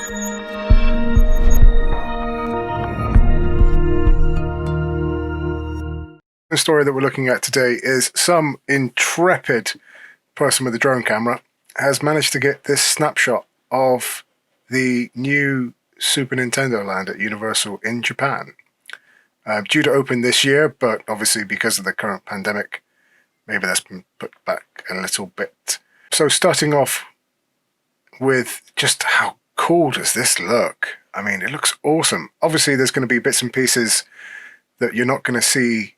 The story that we're looking at today is some intrepid person with a drone camera has managed to get this snapshot of the new Super Nintendo Land at Universal in Japan. Due to open this year, but obviously because of the current pandemic, maybe that's been put back a little bit. So starting off with just how cool does this look? I mean, it looks awesome. Obviously there's going to be bits and pieces that you're not going to see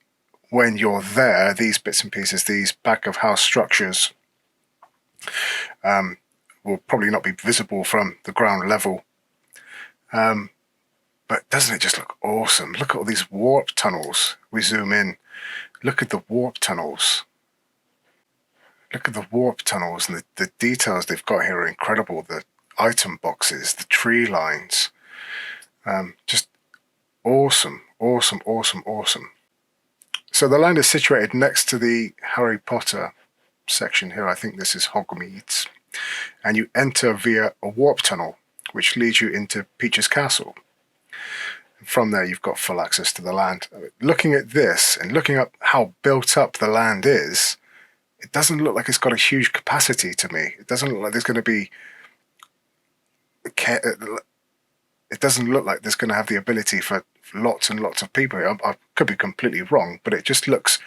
when you're there. These bits and pieces, these back of house structures, will probably not be visible from the ground level. But doesn't it just look awesome? Look at all these warp tunnels. We zoom in. Look at the warp tunnels. Look at the warp tunnels, and the details they've got here are incredible. The item boxes, the tree lines. Just awesome, awesome, awesome, awesome. So the land is situated next to the Harry Potter section here. I think this is Hogsmeade. And you enter via a warp tunnel, which leads you into Peach's Castle. From there, you've got full access to the land. Looking at this and looking up how built up the land is, it doesn't look like it's got a huge capacity to me. It doesn't look like there's going to be... It doesn't look like there's going to have the ability for lots and lots of people. I could be completely wrong, but it just looks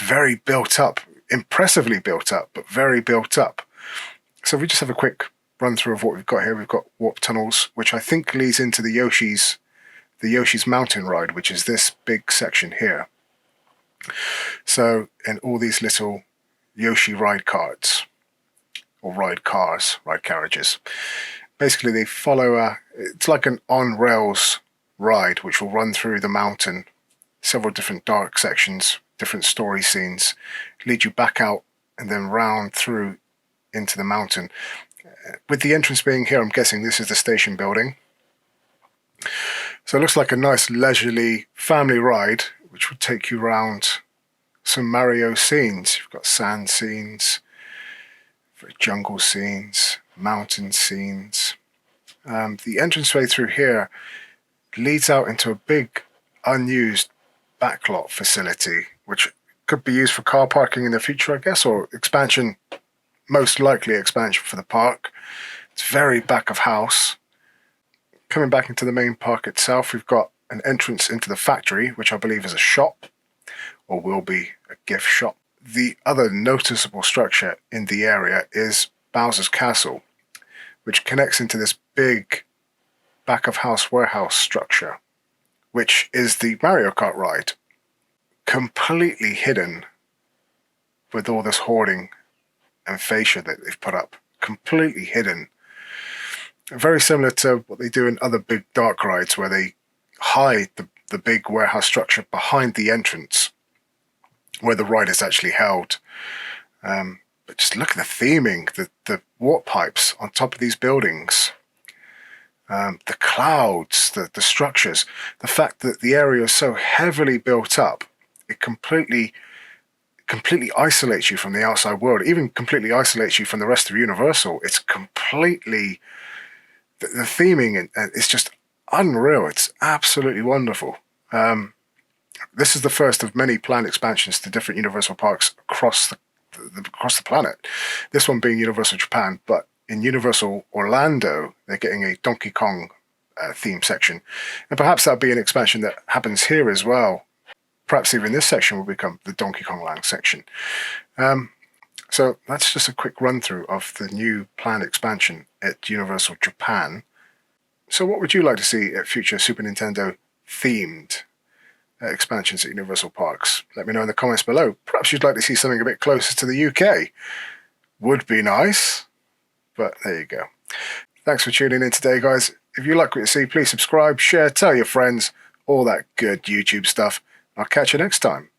very built up, impressively built up, but very built up. So if we just have a quick run through of what we've got here. We've got warp tunnels, which I think leads into the Yoshi's Mountain Ride, which is this big section here. So, and all these little Yoshi ride carts, or ride carriages. Basically, they follow it's like an on-rails ride, which will run through the mountain, several different dark sections, different story scenes, lead you back out, and then round through into the mountain. With the entrance being here, I'm guessing this is the station building. So it looks like a nice leisurely family ride, which will take you around some Mario scenes. You've got sand scenes, jungle scenes, mountain scenes. The entranceway through here leads out into a big unused backlot facility, which could be used for car parking in the future, I guess, or expansion, most likely expansion for the park. It's very back of house. Coming back into the main park itself, we've got an entrance into the factory, which I believe is a shop, or will be a gift shop. The other noticeable structure in the area is Bowser's Castle, which connects into this big back of house warehouse structure, which is the Mario Kart ride, completely hidden with all this hoarding and fascia that they've put up, completely hidden. Very similar to what they do in other big dark rides, where they hide the big warehouse structure behind the entrance where the ride is actually held. But just look at the theming, the warp pipes on top of these buildings, the clouds, the structures, the fact that the area is so heavily built up, it completely isolates you from the outside world, even completely isolates you from the rest of Universal. It's completely... The theming is just unreal. It's absolutely wonderful. This is the first of many planned expansions to different Universal parks across the planet. This one being Universal Japan, but in Universal Orlando, they're getting a Donkey Kong theme section. And perhaps that'll be an expansion that happens here as well. Perhaps even this section will become the Donkey Kong Land section. So that's just a quick run through of the new planned expansion at Universal Japan. So what would you like to see at future Super Nintendo themed expansions at Universal Parks? Let me know in the comments below. Perhaps you'd like to see something a bit closer to the UK. Would be nice, but there you go. Thanks for tuning in today, guys. If you like what you see, please subscribe, share, tell your friends, all that good YouTube stuff. I'll catch you next time.